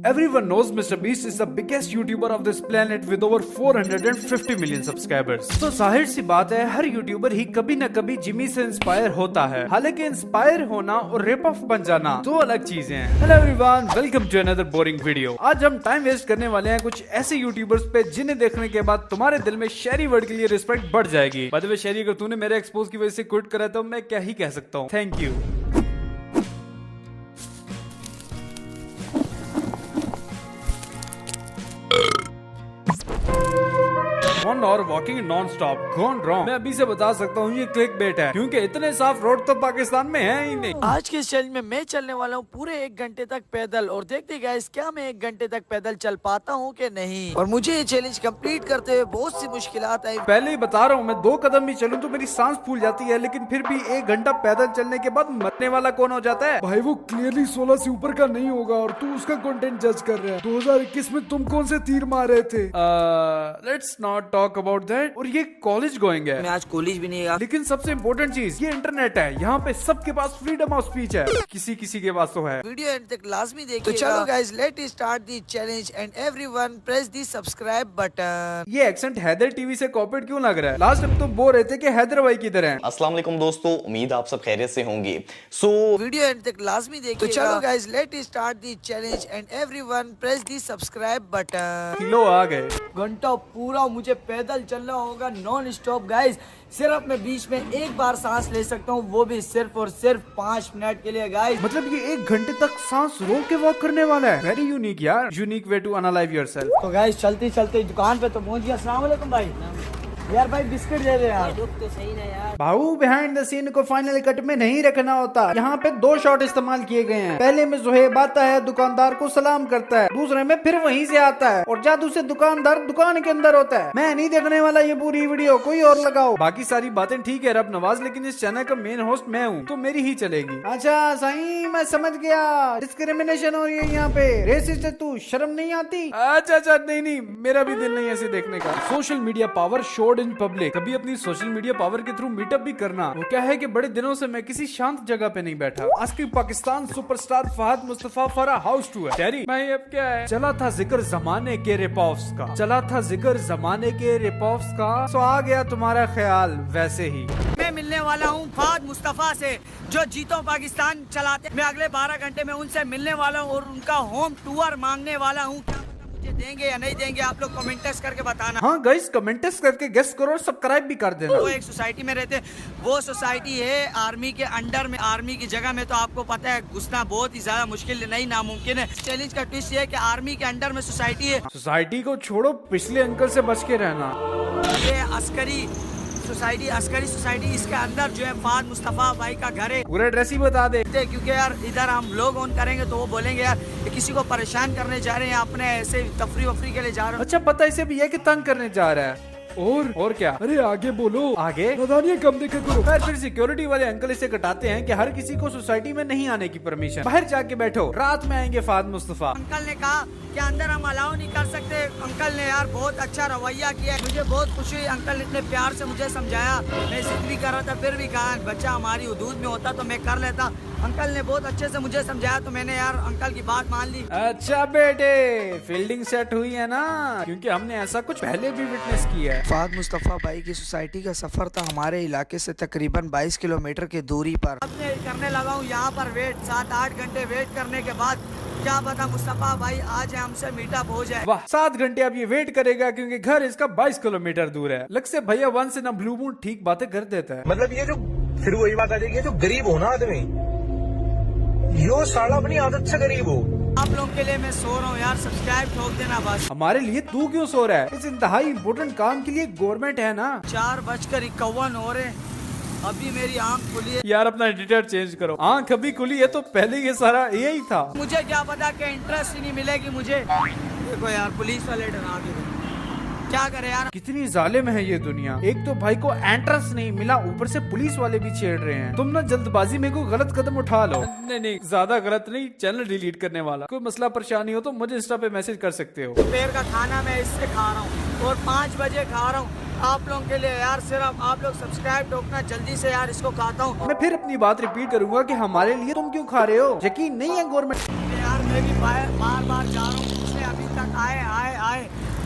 Everyone knows Mr. Beast is the biggest YouTuber of this planet with over 450 million subscribers. तो जाहिर सी बात है हर YouTuber ही कभी न कभी जिमी से इंस्पायर होता है। हालांकि इंस्पायर होना और रिप ऑफ बन जाना दो अलग चीजें हैं। Hello everyone, welcome to another boring video. आज हम टाइम वेस्ट करने वाले हैं कुछ ऐसे यूट्यूबर्स पे जिन्हें देखने के बाद तुम्हारे दिल में शहरी वर्ड के लिए रिस्पेक्ट बढ़ जाएगी। बाय द वे शहरी, अगर तूने मेरे एक्सपोज की वजह से क्विट करा तो मैं क्या ही कह सकता हूँ। Thank you. वन और walking non stop gone wrong. मैं अभी से बता सकता हूँ ये क्लिक बेट है, क्योंकि इतने साफ रोड तो पाकिस्तान में है ही नहीं। आज के इस चैलेंज में मैं चलने वाला हूँ पूरे 1 घंटे तक पैदल, और देखते गाइस क्या मैं 1 घंटे तक पैदल चल पाता हूँ कि नहीं। और मुझे ये चैलेंज कंप्लीट करते हुए बहुत सी मुश्किलात आई। पहले ही बता रहा हूँ, मैं 2 कदम भी चलूँ तो मेरी सांस फूल जाती है, लेकिन फिर भी 1 घंटा पैदल चलने के बाद मरने वाला कौन हो जाता है? भाई वो क्लियरली 16 से ऊपर का नहीं होगा और तू उसका कंटेंट जज कर रहा है। 2021 में तुम कौन से तीर मार रहे थे? Let's not talk about that. और ये कॉलेज गोइंग है। मैं आज कॉलेज भी नहीं गया। लेकिन सबसे इम्पोर्टेंट चीज ये इंटरनेट है। यहाँ पे सबके पास फ्रीडम ऑफ स्पीच है, किसी किसी के पास तो है। वीडियो एंड तक लाजमी देखिए। तो चलो guys, let start the challenge and everyone press the subscribe button. ये एक्सेंट हैदर टीवी से कॉपीड क्यों लग रहा है? लास्ट टाइम तो बोल रहे थे कि हैदर भाई किधर हैं। अस्सलाम वालेकुम दोस्तों, उम्मीद आप सब खैरियत से होंगे। वीडियो एंड तक लाजमी देखिए। तो चलो guys, let start the challenge and everyone press the subscribe button. Kilo आ गए। घंटा पूरा मुझे पैदल चलना होगा नॉन स्टॉप गाइस। सिर्फ मैं बीच में एक बार सांस ले सकता हूँ, वो भी सिर्फ और सिर्फ 5 मिनट के लिए गाइस। मतलब ये 1 घंटे तक सांस रोक के वॉक करने वाला है। वेरी यूनिक यार, यूनिक वे टू अनलाइव योरसेल्फ। तो गाइस चलते चलते दुकान पे तो पहुंच गया। अस्सलाम वालेकुम भाई। यार भाई बिस्किट दे दे यार। तो सही ना यार। भाऊ, बिहाइंड द सीन को फाइनल कट में नहीं रखना होता। यहाँ पे 2 शॉट इस्तेमाल किए गए हैं। पहले में जोहेब आता है, दुकानदार को सलाम करता है। दूसरे में फिर वहीं से आता है और जादू से दुकानदार दुकान के अंदर होता है। मैं नहीं देखने वाला ये पूरी वीडियो, कोई और लगाओ। बाकी सारी बातें ठीक है रब नवाज, लेकिन इस चैनल का मेन होस्ट मैं हूँ तो मेरी ही चलेगी। अच्छा सही, मैं समझ गया। डिस्क्रिमिनेशन हो रही है यहाँ पे। रेसिस्ट है तू, शर्म नहीं आती? अच्छा नहीं, मेरा भी दिल नहीं ऐसे देखने का। Social media power showed in public. कभी अपनी सोशल मीडिया पावर के थ्रू मीटअप भी करना। वो क्या है कि बड़े दिनों से मैं किसी शांत जगह पे नहीं बैठा। आज की पाकिस्तान सुपरस्टार फहद मुस्तफा फरा हाउस टू है। डैडी भाई अब क्या है? चला था जिक्र जमाने के रिपॉफ्स का, चला था जिक्र जमाने के रिपॉफ्स का, सो आ गया तुम्हारा ख्याल वैसे ही। मैं मिलने वाला हूँ फहद मुस्तफा से, जो जीतो पाकिस्तान चलाते। मैं अगले 12 घंटे में उनसे मिलने वाला हूँ और उनका होम टूर मांगने वाला हूँ। देंगे या नहीं देंगे आप लोग कमेंट्स करके बताना। हाँ गाइस, कमेंट्स करके गेस करो और सब्सक्राइब भी कर देना। वो एक सोसाइटी में रहते, वो सोसाइटी है आर्मी के अंडर में। आर्मी की जगह में तो आपको पता है घुसना बहुत ही ज्यादा मुश्किल नहीं नामुमकिन है। चैलेंज का ट्विस्ट ये है कि आर्मी के अंडर में सोसाइटी है। सोसाइटी को छोड़ो, पिछले अंकल से बच के रहना। ये अस्करी सोसाइटी, इसके अंदर जो है फहद मुस्तफा भाई का घर है। पूरा एड्रेस ही बता दे, क्योंकि यार इधर हम लोग ऑन करेंगे तो वो बोलेंगे यार ये किसी को परेशान करने जा रहे हैं, अपने ऐसे तफरी वफरी के लिए जा रहे हो। अच्छा पता इसे भी है कि तंग करने जा रहा है। और क्या? अरे आगे बोलो। आगे नदानियां कम देखा करो। फिर सिक्योरिटी वाले अंकल इसे कटाते हैं कि हर किसी को सोसाइटी में नहीं आने की परमिशन, बाहर जाके बैठो, रात में आएंगे फहद मुस्तफा। अंकल ने कहा कि अंदर हम अलाउ नहीं कर सकते। अंकल ने यार बहुत अच्छा रवैया किया, मुझे बहुत खुशी हुई। अंकल ने इतने प्यार से मुझे समझाया। मैं जिद भी कर रहा था, फिर भी कहा बच्चा हमारी हुदूद में होता तो मैं कर लेता। अंकल ने बहुत अच्छे से मुझे समझाया तो मैंने यार अंकल की बात मान ली। अच्छा बेटे, फील्डिंग सेट हुई है ना, क्योंकि हमने ऐसा कुछ पहले भी विटनेस किया है। फहद मुस्तफा भाई की सोसाइटी का सफर था हमारे इलाके से तकरीबन 22 किलोमीटर की दूरी पर। अब मैं करने लगा हूँ यहाँ पर वेट। 7-8 घंटे वेट करने के बाद क्या पता मुस्तफा भाई आज हमसे मीटअप हो जाए। वाह, 7 घंटे अब ये वेट करेगा क्योंकि घर इसका 22 किलोमीटर दूर है। लग से भैया वन से न ब्लू मून ठीक बातें कर देता है। मतलब ये जो फिर वही बात आ जाएगी, जो गरीब हो ना आदमी, यो साला अपनी आदत से गरीब हो। आप लोग के लिए मैं सो रहा हूँ यार, सब्सक्राइब ठोक देना बस। हमारे लिए तू क्यों सो रहा है? इस इंतहाई इम्पोर्टेंट काम के लिए गवर्नमेंट है ना। 4:51 हो रहे, अभी मेरी आंख खुली है। यार अपना एडिटर चेंज करो, आंख अभी खुली है तो पहले ये सारा यही था। मुझे क्या पता कि इंटरेस्ट ही नहीं मिलेगी मुझे। देखो यार पुलिस वाले डरा के गए। क्या करे यार, कितनी जालिम है ये दुनिया। एक तो भाई को एंट्रेंस नहीं मिला, ऊपर से पुलिस वाले भी छेड़ रहे हैं। तुम ना जल्दबाजी में कोई गलत कदम उठा लो। नहीं ज्यादा गलत नहीं, चैनल डिलीट करने वाला। कोई मसला परेशानी हो तो मुझे इंस्टा पे मैसेज कर सकते हो। दोपहर का खाना मैं इससे खा रहा हूँ और 5 बजे खा रहा हूँ। आप लोगों के लिए यार सिर्फ आप लोग सब्सक्राइब ठोकना जल्दी से यार, इसको खाता हूँ। मैं फिर अपनी बात रिपीट करूंगा कि हमारे लिए तुम क्यों खा रहे हो? यकीन नहीं है गवर्नमेंट। यार मैं भी बार बार जा रहा हूँ, उससे अभी तक आए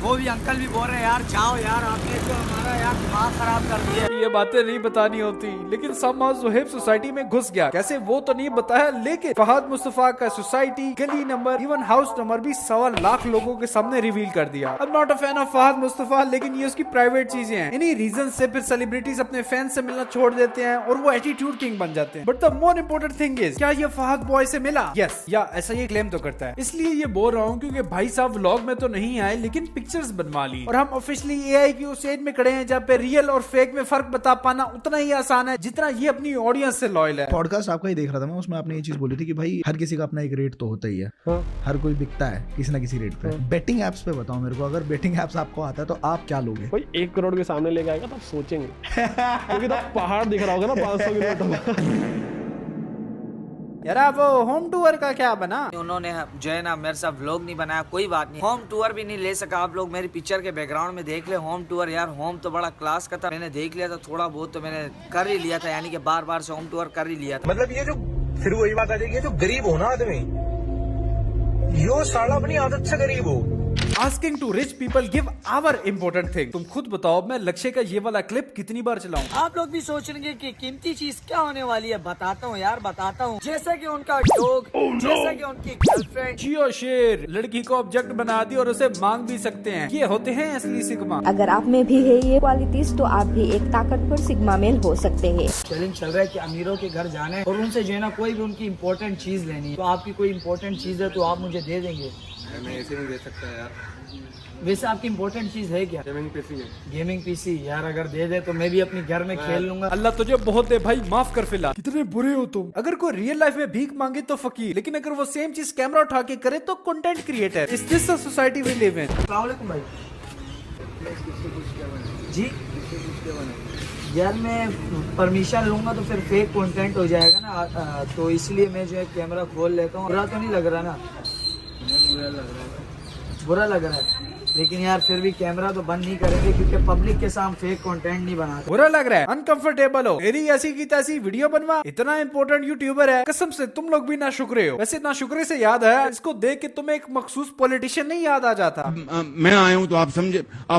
वो भी अंकल भी बोल रहे हैं यार जाओ यार, आपने तो हमारा यार दिमाग खराब कर दिया। ये बातें नहीं बतानी होती, लेकिन somehow ज़ुहैब सोसाइटी में घुस गया। कैसे वो तो नहीं बताया, लेकिन फहद मुस्तफा का सोसाइटी, गली नंबर, इवन हाउस नंबर भी 1.25 लाख लोगों के सामने रिवील कर दिया। अब not a fan of Fahad Mustafa, लेकिन ये उसकी प्राइवेट चीजें हैं। इन्हीं रीजन से फिर सेलिब्रिटीज अपने फैंस से मिलना छोड़ देते हैं और वो एटीट्यूड किंग बन जाते हैं। But the more important thing is, क्या ये फहद बॉय से मिला? यस, या ऐसा ये क्लेम तो करता है। इसलिए ये बोल रहा हूँ क्योंकि भाई साहब व्लॉग में तो नहीं आए, लेकिन पिक्चर्स बनवा ली और हम ऑफिशियली एआई की उस एज में खड़े हैं जहाँ पे रियल और फेक में फर्क बता पाना उतना ही आसान है जितना ये अपनी ऑडियंस से लॉयल है। पॉडकास्ट आपका ही देख रहा था मैं, उसमें आपने ये चीज बोली थी कि भाई हर किसी का अपना एक रेट तो होता ही है। हर कोई बिकता है किसी ना किसी रेट पे। बेटिंग एप्स पे बताओ मेरे को, अगर बेटिंग एप्स आपको आता है तो आप क्या लोगे? कोई 1 करोड़ के सामने लेके आएगा तब सोचेंगे क्योंकि तब पहाड़ दिख रहा होगा ना 500 किलोमीटर। यार वो होम टूर का क्या बना? उन्होंने जो है ना मेरे साथ व्लॉग नहीं बनाया, कोई बात नहीं, होम टूर भी नहीं ले सका। आप लोग मेरी पिक्चर के बैकग्राउंड में देख ले, होम टूर यार, होम तो बड़ा क्लास का था, मैंने देख लिया था, थोड़ा बहुत तो मैंने कर ही लिया था, यानी कि बार से होम टूर कर ही लिया था। मतलब ये जो फिर वही बात आ जाएगी, ये जो गरीब हो ना आदमी, यो साला अपनी आदत से गरीब हो। Asking to rich people give our important thing. तुम खुद बताओ, मैं लक्ष्य का ये वाला क्लिप कितनी बार चलाऊं? आप लोग भी सोचेंगे कि कीमती चीज क्या होने वाली है। बताता हूँ यार, बताता हूँ। जैसा कि उनका डॉग, जैसा कि उनकी गर्लफ्रेंड। जियो शेर लड़की को ऑब्जेक्ट बना दी और उसे मांग भी सकते हैं। ये होते हैं असली सिग्मा। अगर आप में भी है ये क्वालिटीज तो आप भी एक ताकतवर सिग्मा मेल हो सकते हैं। चैलेंज चल रहा है कि अमीरों के घर जाना है और उनसे जो है ना कोई भी उनकी इम्पोर्टेंट चीज लेनी है। तो आपकी कोई इम्पोर्टेंट चीज है तो आप मुझे दे देंगे? मैं ऐसे नहीं दे सकता यार। वैसे आपकी इम्पोर्टेंट चीज है क्या? गेमिंग पीसी है। गेमिंग पीसी यार, अगर दे दे तो मैं भी अपने घर में खेल लूंगा। अल्लाह तुझे बहुत दे भाई, माफ कर फिलहाल। कितने बुरे हो तुम। अगर कोई रियल लाइफ में भीख मांगे तो फकीर, लेकिन अगर वो सेम चीज कैमरा उठा के करे तो content creator. Is this the society we live in? अस्सलाम वालेकुम भाई। जी यार, मैं परमिशन लूंगा तो फिर फेक कंटेंट हो जाएगा ना, तो इसलिए मैं जो है कैमरा खोल लेता हूँ। बुरा तो नहीं लग रहा ना? बुरा लग रहा है, लेकिन यार फिर भी कैमरा तो बंद नहीं करेंगे क्योंकि पब्लिक के सामने फेक कंटेंट नहीं बनाते। बुरा लग रहा है, अनकंफर्टेबल हो, मेरी ऐसी की तैसी वीडियो बनवा। इतना इंपॉर्टेंट यूट्यूबर है, कसम से तुम लोग भी ना शुक्रे हो। वैसे ना शुक्रे से याद है, इसको देख के तुम्हें एक मखसूस पॉलिटिशियन नहीं याद आ जाता? मैं आया हूँ तो आप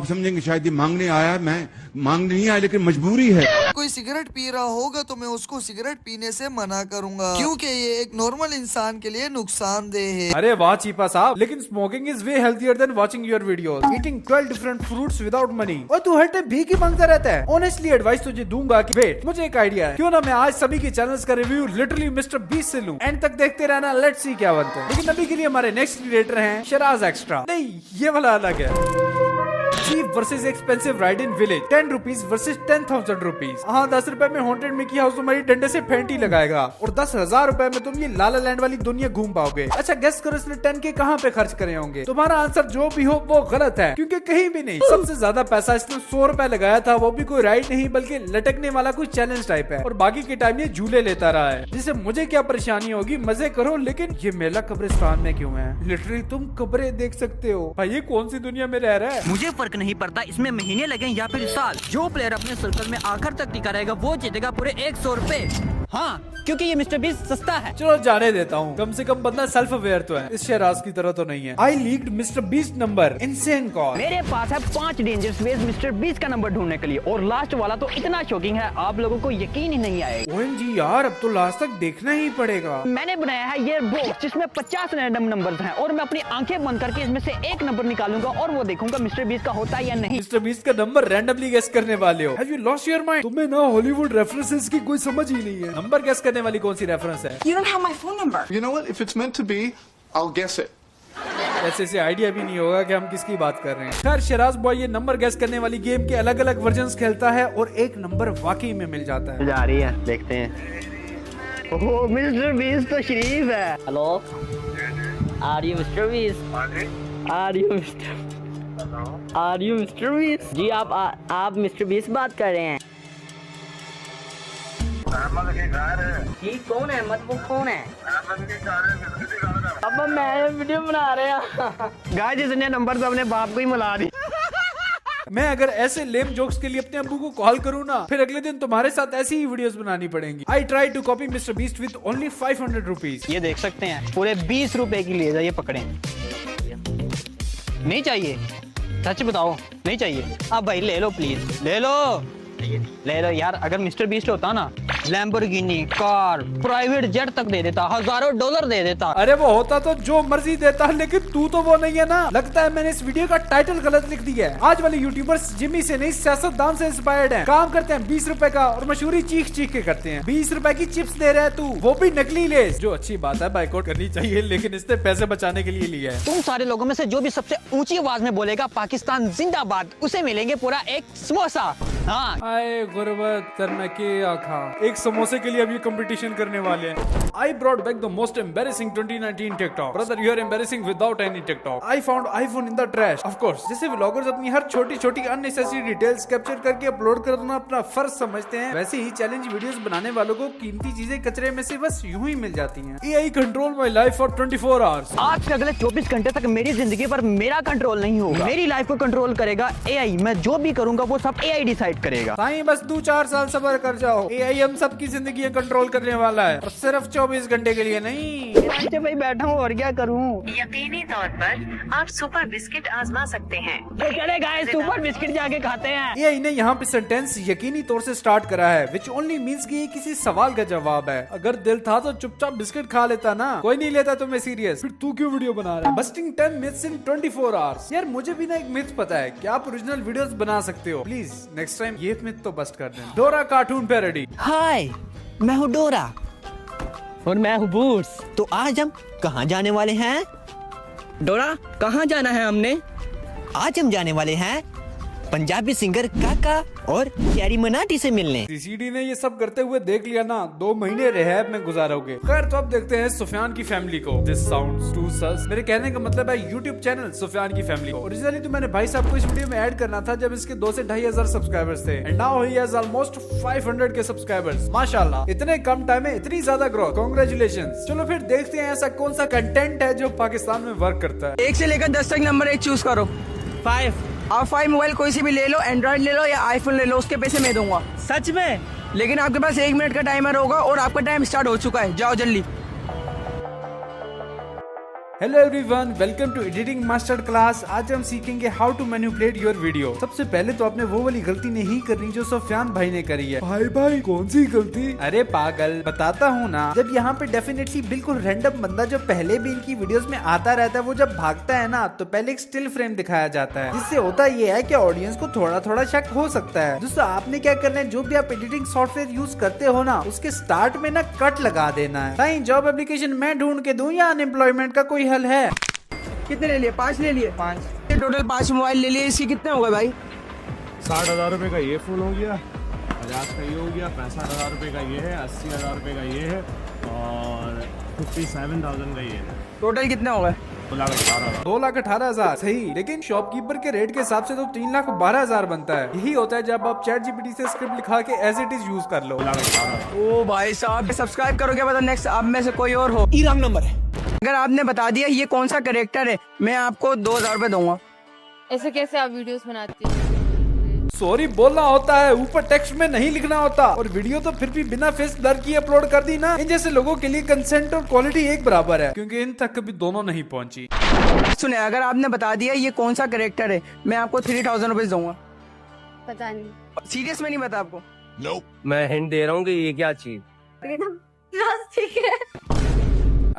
समझेंगे शायद ये मांगने आया, मैं मांगने नहीं आया लेकिन मजबूरी है। कोई सिगरेट पी रहा होगा तो मैं उसको सिगरेट पीने से मना करूंगा क्योंकि ये एक नॉर्मल इंसान के लिए नुकसानदेह है। अरे वाह चीपा साहब, लेकिन smoking is way healthier than watching your videos, eating 12 different fruits without money. और तू हर टाइम भीख ही मांगता रहता है। ऑनेस्टली एडवाइस तुझे दूंगा कि वेट, मुझे एक आइडिया है, क्यों ना मैं आज सभी के चैनल्स का रिव्यू लिटरली मिस्टर बीस्ट से लूं। एंड तक देखते रहना, लेट्स सी क्या बनता है। लेकिन अभी के लिए हमारे नेक्स्ट क्रिएटर हैं शराज एक्स्ट्रा। नहीं, ये वाला अलग है। Cheap versus expensive ride in village, 10 rupees versus 10,000 rupees. हाँ, 10 रुपए में हॉन्टेड मिकी हाउस तुम्हारी डंडे से फेंटी लगाएगा और 10,000 रुपए में तुम ये लाला लैंड वाली दुनिया घूम पाओगे। अच्छा गेस करो इसने 10 के कहाँ पे खर्च करे होंगे? तुम्हारा आंसर जो भी हो वो गलत है, क्योंकि कहीं भी नहीं। सबसे ज्यादा पैसा इसने 100 रुपए लगाया था, वो भी कोई राइड नहीं बल्कि लटकने वाला कोई चैलेंज टाइप है। और बाकी के टाइम ये झूले लेता रहा है, जिससे मुझे क्या परेशानी होगी, मजे करो। लेकिन ये मेला कब्रिस्तान में क्यों है? लिटरली तुम कब्रें देख सकते हो। भाई ये कौन सी दुनिया में रह रहा है? मुझे फर्क नहीं पड़ता इसमें महीने लगे या फिर साल, जो प्लेयर अपने सर्कल में आखिर तक टिका रहेगा वो जीतेगा पूरे 100 रुपए। हाँ, क्योंकि ये मिस्टर बीस्ट सस्ता है। चलो जाने देता हूँ, कम से कम बंदा सेल्फ अवेयर तो है, इस शहराज की तरह तो नहीं है। I leaked Mister Beast number, insane call. मेरे पास है 5 डेंजरस वेज मिस्टर बीस्ट का नंबर ढूंढने के लिए, और लास्ट वाला तो इतना शॉकिंग है आप लोगों को यकीन ही नहीं आएगा। OMG यार, अब तो लास्ट तक देखना ही पड़ेगा। मैंने बनाया है ये बॉक्स जिसमें 50 रैंडम नंबर्स हैं, और मैं अपनी आंखें बंद करके इसमें से एक नंबर निकालूंगा और वो देखूंगा मिस्टर बीस्ट का होता है या नहीं। मिस्टर बीस्ट का नंबर रैंडमली गेस करने वाले हो? Have you lost your mind? तुम्हें ना हॉलीवुड रेफरेंसेस की कोई समझ ही नहीं है। नंबर गेस करने वाली कौन सी रेफरेंस है? You don't have my phone number. You know what? If it's meant to be, I'll guess it. ऐसे से आइडिया भी नहीं होगा कि हम किसकी बात कर रहे हैं। खैर, शराज बॉय ये नंबर गेस करने वाली गेम के अलग अलग वर्जन्स खेलता है और एक नंबर वाकई में मिल जाता है। जा रही है, देखते हैं। ओह, मिस्टर बीस्ट तो शरीफ है। Hello, are you Mister Beast? Are you Mister Beast? जी आप मिस्टर बीस्ट बात कर रहे हैं? जी कौन है? अहमद वो कौन है? अब मैं वीडियो बना रहे हैं। गाइस, जिसने नंबर तो अपने बाप को ही मिला दी। मैं अगर ऐसे लेम जोक्स के लिए अपने अब्बू को कॉल करूँ ना, फिर अगले दिन तुम्हारे साथ ऐसी ही वीडियोस बनानी पड़ेंगी। I try to copy mister beast with only 500 rupees. ये देख सकते हैं, पूरे 20 रुपए की ले जाइए, पकड़े। नहीं चाहिए, सच बताओ, नहीं चाहिए। अब भाई ले लो प्लीज, ले लो यार। अगर मिस्टर बीस्ट होता ना, लैम्बोर्गिनी, कार, प्राइवेट जेट तक दे देता, हजारों डॉलर दे देता। अरे वो होता तो जो मर्जी देता, लेकिन तू तो वो नहीं है ना। लगता है मैंने इस वीडियो का टाइटल गलत लिख दिया है। आज वाले यूट्यूबर्स जिम्मी से नहीं, सियासतदान से इंस्पायर्ड हैं। काम करते हैं 20 रुपए का और मशहूरी चीख के करते हैं। 20 रुपए की चिप्स दे रहा है तू, वो भी नकली लेस। जो अच्छी बात है, बाइकआउट करनी चाहिए, लेकिन इसने पैसे बचाने के लिए लिया है। तुम सारे लोगों में से जो भी सबसे ऊंची आवाज में बोलेगा पाकिस्तान जिंदाबाद, उसे मिलेंगे पूरा एक समोसा। हाँ, आए गुर्बत करना के आखा, एक समोसे के लिए अब ये कंपटीशन करने वाले हैं। I brought back the most embarrassing 2019 TikTok. Brother, you are embarrassing without any TikTok. I found iPhone in the trash. Of course, जैसे व्लॉगर्स अपनी हर छोटी-छोटी अननेसेसरी डिटेल्स कैप्चर करके अपलोड करना अपना फर्ज समझते हैं, वैसे ही चैलेंज वीडियोस बनाने वालों को कीमती चीजें कचरे में से बस यूं ही मिल जाती हैं। AI control my life for 24 hours. आज से अगले 24 घंटे तक मेरी जिंदगी पर मेरा कंट्रोल नहीं होगा। मेरी लाइफ को कंट्रोल करेगा AI। मैं जो भी करूंगा वो सब AI डिसाइड करेगा। साईं बस 2-4 साल सब्र कर जाओ। AI हम सबकी जिंदगी कंट्रोल करने वाला है, और सिर्फ 24 घंटे के लिए नहीं। अच्छा भाई बैठा हूँ और क्या करूँ। यकीनी तौर पर आप सुपर बिस्किट आजमा सकते हैं। चले गाइस, सुपर बिस्किट जाके खाते हैं। AI ने यहाँ पे सेंटेंस यकीनी तौर से स्टार्ट करा है, विच ओनली मीन्स कि ये किसी सवाल का जवाब है। अगर दिल था तो चुपचाप बिस्किट खा लेता ना, कोई नहीं लेता तुम्हें सीरियस। फिर तू क्यों वीडियो बना रहा है? Busting 10 myths in 24 hours। यार मुझे भी ना एक मिथ पता है कि आप ओरिजिनल वीडियोस बना सकते हो। प्लीज नेक्स्ट टाइम ये मिथ तो बस्ट कर देना। डोरा कार्टून पैरोडी। हाय, मैं हूँ डोरा और मैं हूँ बूट्स। तो आज हम कहाँ जाने वाले हैं? डोरा, कहाँ जाना है हमने? आज हम जाने वाले हैं पंजाबी सिंगर काका और कैरी मनाटी से मिलने। सीसीडी ने ये सब करते हुए देख लिया ना, 2 महीने रिहैब में गुजारोगे। खैर तो अब देखते हैं सुफियान की फैमिली को। दिस साउंड्स टू सस। मेरे कहने का मतलब है यूट्यूब चैनल सुफियान की फैमिली को। ओरिजिनली तो मैंने भाई साहब को इस वीडियो में ऐड करना था जब इसके 2 से 2,500 सब्सक्राइबर्स थे, and now he has almost 500 के सब्सक्राइबर्स। माशाल्लाह, इतने कम टाइम में इतनी ज्यादा ग्रोथ, कांग्रेचुलेशंस। चलो फिर देखते हैं ऐसा कौन सा कंटेंट है जो पाकिस्तान में वर्क करता है। 1 से लेकर 10 तक नंबर 1 चूज करो। 5। आप 5 मोबाइल कोई सी भी ले लो, एंड्रॉइड ले लो या आईफोन ले लो, उसके पैसे मैं दूंगा। सच में? लेकिन आपके पास 1 मिनट का टाइमर होगा और आपका टाइम स्टार्ट हो चुका है, जाओ जल्दी। Hello everyone, welcome to editing master class. आज हम सीखेंगे how to manipulate your video. सबसे पहले तो आपने वो वाली गलती नहीं करनी जो सुफियान भाई ने करी है। भाई कौन सी गलती? अरे पागल, बताता हूँ ना। जब यहाँ पे डेफिनेटली बिल्कुल रैंडम बंदा जो पहले भी इनकी वीडियोस में आता रहता है, वो जब भागता है ना, तो पहले एक स्टिल फ्रेम दिखाया जाता है, जिससे होता ये है कि ऑडियंस को थोड़ा थोड़ा शक हो सकता है। दोस्तों आपने क्या करना है, जो भी आप एडिटिंग सॉफ्टवेयर यूज करते हो ना, उसके स्टार्ट में ना कट लगा देना है। साईं जॉब एप्लीकेशन मैं ढूंढ के दूं या अनएम्प्लॉयमेंट का कोई हल है? कितने ले लिए? 5 ले लिए। 5 टोटल 5 मोबाइल ले लिए। इसकी कितने हो गए भाई? 60,000 रुपए का ये फोन हो गया, 50 का ये हो गया, 65,000 रुपए का ये है, 80,000 रुपए का ये है और 57,000 का ये है। टोटल कितने हो गए? 2,18,000। सही, लेकिन शॉपकीपर के रेट के हिसाब से तो 3,12,000 बनता है। यही होता है जब आप चैट जीपीटी से स्क्रिप्ट लिखा के एज इट इज यूज कर लो। ओ भाई साहब, सब्सक्राइब करो, क्या पता नेक्स्ट आप में से कोई और हो। रॉन्ग नंबर है। अगर आपने बता दिया ये कौन सा कैरेक्टर है, मैं आपको 2,000 रुपए दूंगा। ऐसे कैसे आप वीडियोस बनाते हैं? सॉरी बोलना होता है, ऊपर टेक्स्ट में नहीं लिखना होता। और वीडियो तो फिर भी बिना फेस ब्लर किए अपलोड कर दी ना। इन जैसे लोगों के लिए कंसेंट और क्वालिटी एक बराबर है, क्योंकि इन तक कभी दोनों नहीं पहुंची। सुने, अगर आपने बता दिया ये कौन सा कैरेक्टर है, मैं आपको 3,000 रुपए दूंगा। पता नहीं। सीरियस में नहीं पता आपको? मैं हिंट दे रहा हूँ कि ये क्या चीज। ठीक है।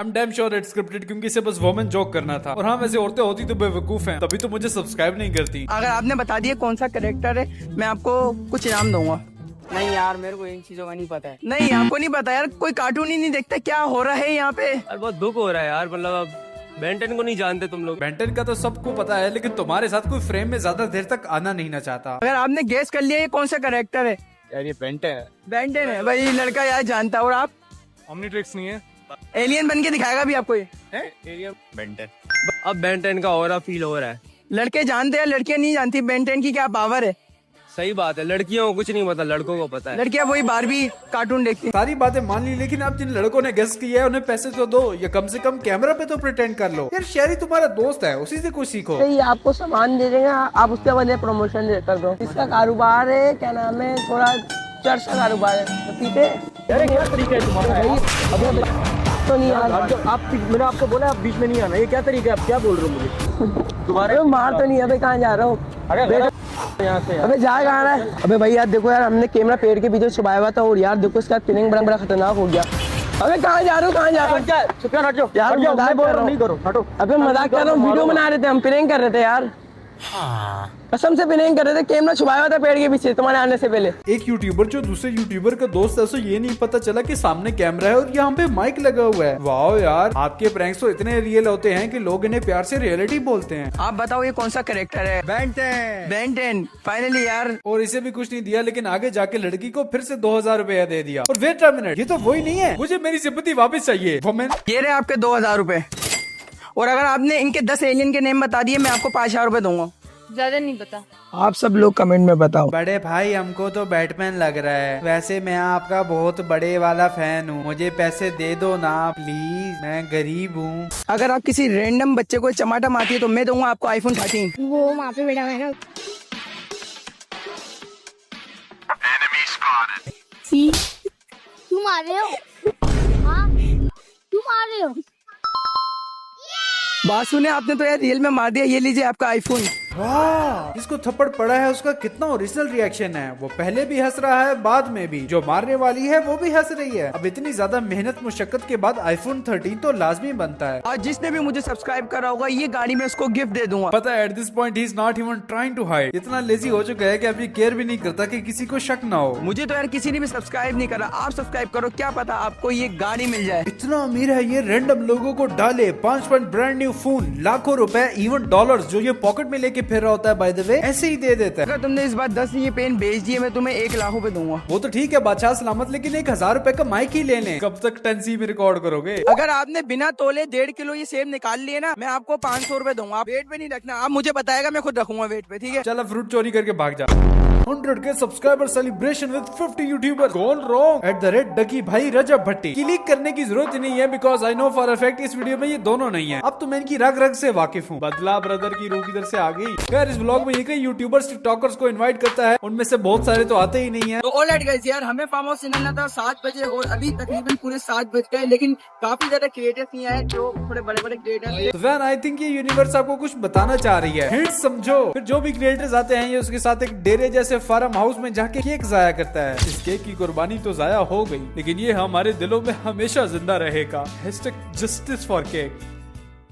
I'm damn sure it's scripted, क्योंकि इसे बस वोमेन जोक करना था। और हाँ, वैसे औरतें होती तो बेवकूफ हैं, तभी तो मुझे सब्सक्राइब नहीं करती। अगर आपने बता दिया कौन सा कैरेक्टर है, मैं आपको कुछ इनाम दूंगा। नहीं यार, मेरे को इन चीजों का नहीं पता है। नहीं आपको नहीं पता यार, कोई कार्टून ही नहीं देखता, क्या हो रहा है यहाँ पे? बहुत दुख हो रहा है यार, मतलब अब बेंटन को नहीं जानते तुम लोग। बेंटन का तो सबको पता है, लेकिन तुम्हारे साथ कोई फ्रेम में ज्यादा देर तक आना नहीं ना चाहता। अगर आपने गेस कर लिया ये कौन सा कैरेक्टर है? यार ये बेंटन है। बेंटन है भाई, लड़का यार जानता। और आप? ओमनीट्रिक्स नहीं है? एलियन बन के दिखाएगा भी आपको ये। बेंटन। अब बेंटन का ऑरा फील हो रहा है। लड़के जानते हैं, लड़कियां नहीं जानती बेंटन की क्या पावर है। सही बात है, लड़कियों को कुछ नहीं पता, लड़कों को पता है। लड़कियां वही बारबी कार्टून देखती हैं। सारी बातें मान ली, लेकिन अब जिन लड़कों ने गेस किया है उन्हें पैसे तो दो, या कम से कम कैमरा पे तो प्रिटेंड कर लो। यार शहरी तुम्हारा दोस्त है, उसी से कुछ सीखो। आपको सामान दे देंगे, आप उसके बदले प्रमोशन कर दो। इसका कारोबार है, क्या नाम है, थोड़ा चर्चा कारोबार है, तो ठीक है। अरे क्या तरीका है तुम्हारा? तो नहीं यार, मैंने आपको बोला आप बीच में नहीं आना, ये क्या तरीका है? आप क्या बोल रहे हो मुझे? तुम्हारे मार तो नहीं है, कहाँ जा रहा हूँ? यहाँ से अबे जा कहाँ रहा है? अबे भाई यार देखो यार, हमने कैमरा पेड़ के पीछे छुपाया हुआ था और यार देखो इसका पिनिंग बड़ा खतरनाक हो गया। अबे कहाँ जा रहे हो, कहाँ जा रहे हो? हटो यार मजाक कर रहा हूँ, नहीं करो, हटो। अबे मजाक कर रहा हूँ, वीडियो बना रहे थे हम, पिनिंग कर रहे थे यार, कसम से पिनिंग कर रहे थे। कैमरा छुपाया हुआ था पेड़ के पीछे तुम्हारे आने से पहले। एक यूट्यूबर जो दूसरे यूट्यूबर का दोस्त है, उसे ये नहीं पता चला कि सामने कैमरा है और यहाँ पे माइक लगा हुआ है। वाह यार, आपके प्रैंक्स तो इतने रियल होते हैं कि लोग इन्हें प्यार से रियलिटी बोलते हैं। आप बताओ ये कौन सा कैरेक्टर है? बेन 10 फाइनली यार। और इसे भी कुछ नहीं दिया, लेकिन आगे जाके लड़की को फिर से 2000 रुपया दे दिया। और वेट अ मिनट, ये तो वही नहीं है, मुझे मेरी सिंपैथी वापस चाहिए। ये रहे आपके 2000 रुपए, और अगर आपने इनके 10 एलियन के नेम बता दिए, मैं आपको 5000 रुपए दूंगा। ज्यादा नहीं पता। आप सब लोग कमेंट में बताओ। बड़े भाई हमको तो बैटमैन लग रहा है, वैसे मैं आपका बहुत बड़े वाला फैन हूँ, मुझे पैसे दे दो ना प्लीज, मैं गरीब हूँ। अगर आप किसी रैंडम बच्चे को चमाटा मारती है तो मैं दूंगा आपको iPhone 13। वो वहाँ पे बैठा है ना। तुम आ रहे हो? हाँ तुम आ रहे हो? बात सुने, आपने तो यार रियल में मार दिया। ये लीजिए आपका आईफोन। वाह, जिसको थप्पड़ पड़ा है उसका कितना ओरिजिनल रिएक्शन है। वो पहले भी हंस रहा है, बाद में भी। जो मारने वाली है वो भी हंस रही है। अब इतनी ज्यादा मेहनत मुशक्कत के बाद iPhone 13 तो लाजमी बनता है। और जिसने भी मुझे सब्सक्राइब करा होगा, ये गाड़ी में उसको गिफ्ट दे दूंगा। पता है, at this point he is not even trying to hide. इतना लेजी हो चुका है कि अभी केयर भी नहीं करता कि किसी को शक ना हो। मुझे तो यार किसी ने भी सब्सक्राइब नहीं करा। आप सब्सक्राइब करो, क्या पता आपको ये गाड़ी मिल जाए। इतना अमीर है ये, रैंडम लोगों को डाले 5 ब्रांड न्यू फोन, लाखों रुपए, इवन डॉलर्स जो ये पॉकेट में लेके फिर रहा होता है, बाय द वे ऐसे ही दे देता है। अगर तुमने इस बार 10 ये पेन बेच दिए, मैं तुम्हें 1 लाख रुपए दूंगा। वो तो ठीक है बादशाह सलामत, लेकिन 1000 रुपए का माइक ही ले लें। कब तक 10C में रिकॉर्ड करोगे? अगर आपने बिना तोले 1.5 किलो ये सेब निकाल लिए ना, मैं आपको 500 रुपए दूंगा। आप वेट पे नहीं रखना, आप मुझे बताएगा, मैं खुद रखूंगा वेट पे, ठीक है? चलो फ्रूट चोरी करके भाग जा। 100K subscriber celebration with 50 YouTuber gone wrong @डकी भाई रजब भट्टी। क्लिक करने की जरूरत नहीं है, because I know for a fact इस वीडियो में ये दोनों नहीं है। अब तो मैं इनकी रग रग से वाकिफ हूँ। बदला ब्रदर की रूह किधर से आ गई। खैर, इस ब्लॉग में ये कई यूट्यूबर्स टिकटॉकर्स को इनवाइट करता है, उनमें से बहुत सारे तो आते ही नहीं है। तो ऑलराइट गाइस, यार हमें फार्म हाउस से निकलना था 7 बजे और अभी तकरीबन पूरे 7 बज गए, लेकिन काफी ज्यादा क्रिएटर्स नहीं आए, जो थोड़े बड़े बड़े क्रिएटर्स। तो फैन, आई थिंक ये यूनिवर्स आपको कुछ बताना चाह रही है। हिंट समझो। फिर जो भी क्रिएटर्स आते हैं, ये उसके साथ एक डेरे जैसे फार्म हाउस में जाके केक जाया करता है। इस केक की कुर्बानी तो जाया हो गई, लेकिन ये हमारे दिलों में हमेशा जिंदा रहेगा। #Justice for cake.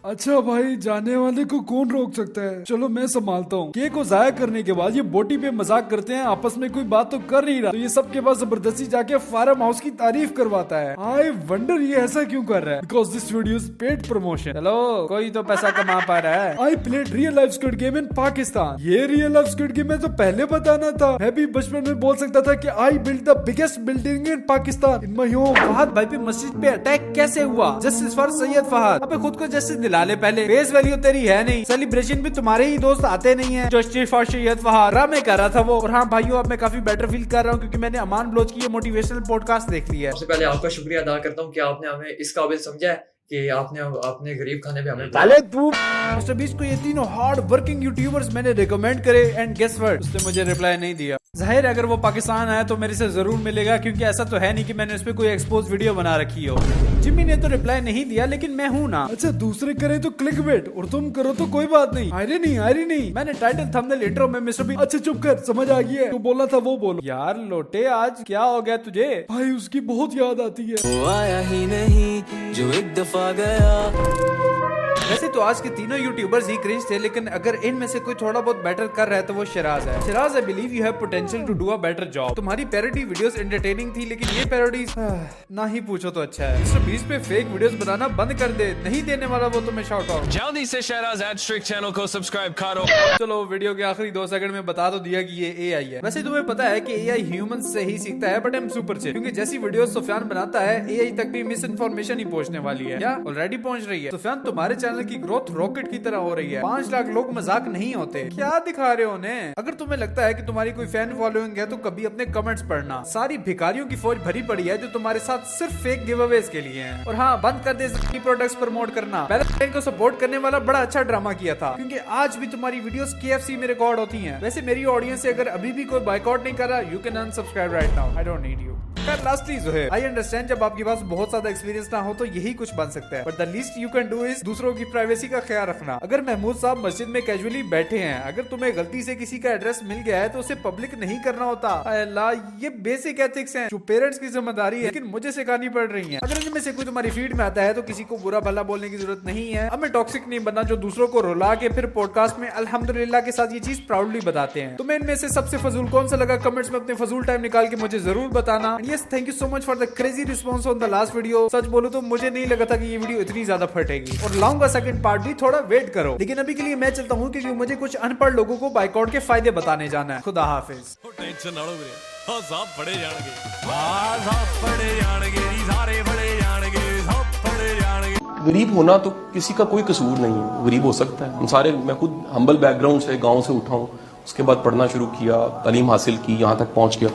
अच्छा भाई, जाने वाले को कौन रोक सकता है? चलो मैं संभालता हूँ। केक को जाया करने के बाद ये बोटी पे मजाक करते हैं, आपस में कोई बात तो कर नहीं रहा, तो ये सबके पास जबरदस्ती जाके फार्म हाउस की तारीफ करवाता है। आई वंडर ये ऐसा क्यों कर रहा है? Because this video is paid promotion. चलो, कोई तो पैसा कमा पा रहा है। I played real life squid game in Pakistan. ये रियल लाइफ स्क्विड गेम है तो पहले बताना था। मैं भी बचपन में बोल सकता था कि I build the biggest building in Pakistan in my home. Fahad भाई पे मस्जिद पे अटैक कैसे हुआ? Justice for Syed Fahad. अबे खुद को जस्टिस दिला ले पहले, फेस वैल्यू तेरी है नहीं। सेलिब्रेशन भी तुम्हारे ही दोस्त आते नहीं है। जस्टिस फॉर सैयद फहद ड्रामे कर रहा था वो। और हाँ भाइयों, अब मैं काफी बेटर फील कर रहा हूँ क्योंकि मैंने अमान बलोच की ये मोटिवेशनल पॉडकास्ट देख लिया है। सबसे पहले आपका शुक्रिया अदा करता हूँ कि आपने हमें इस काबिल समझा है कि आपने गरीब खाने पे हमें पहले तू मिस्टर बीस्ट को ये तीनों हार्ड वर्किंग यूट्यूबर्स मैंने रिकमेंड करे, एंड गेस व्हाट, उसने मुझे रिप्लाई नहीं दिया। जाहिर है अगर वो पाकिस्तान आया तो मेरे से जरूर मिलेगा, क्योंकि ऐसा तो है नहीं कि मैंने उस पर कोई एक्सपोज वीडियो बना रखी हो। जिम्मी ने तो रिप्लाई नहीं दिया, लेकिन मैं हूँ ना। अच्छा, दूसरे करे तो क्लिकबेट और तुम करो तो कोई बात नहीं। आयरनी नहीं। मैंने टाइटल थंबनेल इंट्रो में मिस्टर बीस्ट। अच्छा चुप कर, समझ आ गया है। तो बोला था वो बोलो। यार लोटे, आज क्या हो गया तुझे? भाई उसकी बहुत याद आती है। वो आया ही नहीं जो एक दफा गया। वैसे तो आज के तीनों यूट्यूबर्स ही क्रिंज थे, लेकिन अगर इनमें से कोई थोड़ा बहुत बेटर कर रहा है तो वो शिराज है। Shiraz, I believe you have potential to do a better job. तुम्हारी पैरोडी वीडियोस एंटरटेनिंग थी, लेकिन ये पैरोडीज ना ही पूछो तो अच्छा है। मिस्टर बीस्ट पे फेक वीडियोस बनाना बंद कर दे, नहीं देने वाला वो तुम्हें शाउट आउट। जल्दी से शहराज @strict चैनल को सब्सक्राइब करो। चलो, वीडियो के आखिरी 2 सेकंड में बता तो दिया कि ये AI है। वैसे तुम्हें पता है कि AI ह्यूमन से ही सीखता है, बट हम सुपर से, क्योंकि जैसी वीडियोस सुफियान बनाता है AI तक भी मिस इन्फॉर्मेशन ही पहुंचने वाली है, या ऑलरेडी पहुंच रही है। सुफियान, तुम्हारे चैनल चैनल की ग्रोथ रॉकेट की तरह हो रही है। 5 लाख लोग मजाक नहीं होते। क्या दिखा रहे हो उन्हें? अगर तुम्हें लगता है कि तुम्हारी कोई फैन फॉलोइंग है तो कभी अपने कमेंट्स पढ़ना। सारी भिखारियों की फौज भरी पड़ी है जो तुम्हारे साथ सिर्फ फेक गिव अवेज के लिए हैं। और हाँ, बंद कर दे प्रोडक्ट्स प्रमोट करना। पैलेस्टाइन को सपोर्ट करने वाला बड़ा अच्छा ड्रामा किया था, क्योंकि आज भी तुम्हारी वीडियोस KFC में रिकॉर्ड होती हैं। वैसे मेरी ऑडियंस से अगर अभी भी कोई बायकॉट नहीं कर रहा, you can unsubscribe right now. I don't need you. Lastly Zohaib, I understand जब आपके पास बहुत ज्यादा एक्सपीरियंस ना हो तो यही कुछ बन सकता है, but the least you can do is दूसरों की प्राइवेसी का ख्याल रखना। अगर महमूद साहब मस्जिद में कैजुअली बैठे हैं, अगर तुम्हें गलती से किसी का एड्रेस मिल गया है तो उसे पब्लिक नहीं करना होता। अल्लाह, ये बेसिक एथिक्स हैं जो पेरेंट्स की जिम्मेदारी है, लेकिन मुझे सिखानी पड़ रही है। अगर इनमें से कोई तुम्हारी फीड में आता है तो किसी को बुरा भला बोलने की जरूरत नहीं है। हमें टॉक्सिक नहीं बनना जो दूसरों को रुला के फिर पॉडकास्ट में अल्हम्दुलिल्लाह के साथ ये चीज प्राउडली बताते हैं। तुम्हें इनमें से सबसे फजूल कौन सा लगा? कमेंट्स में अपने फजूल टाइम निकाल के मुझे जरूर बताना। Yes, thank you so much for the crazy response on the last video. सच बोलूं तो मुझे नहीं लगा था कि ये वीडियो इतनी ज्यादा फटेगी, और लाऊंगा सेकंड पार्ट भी, थोड़ा वेट करो। लेकिन अभी के लिए मैं चलता हूँ क्योंकि मुझे कुछ अनपढ़ लोगों को बाइकआउट के फायदे बताने जाना है। खुदा हाफिज। टेंशन ना लो वीरे, हां सब पड़े जाणगे, हां सब पड़े जाणगे जी, सारे पड़े जाणगे, सब पड़े जाणगे। गरीब होना तो किसी का कोई कसूर नहीं है, गरीब हो सकता है। हम सारे, मैं खुद हम्बल बैकग्राउंड से, गांव से उठा हूँ, उसके बाद पढ़ना शुरू किया, तालीम हासिल की, यहाँ तक पहुँच गया।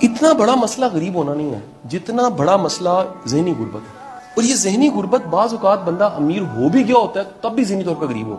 इतना बड़ा मसला गरीब होना नहीं है जितना बड़ा मसला ज़हनी गुर्बत है। और ये ज़हनी गुर्बत बाज़ औक़ात बंदा अमीर हो भी गया होता है तब भी ज़हनी तौर पर गरीब हो।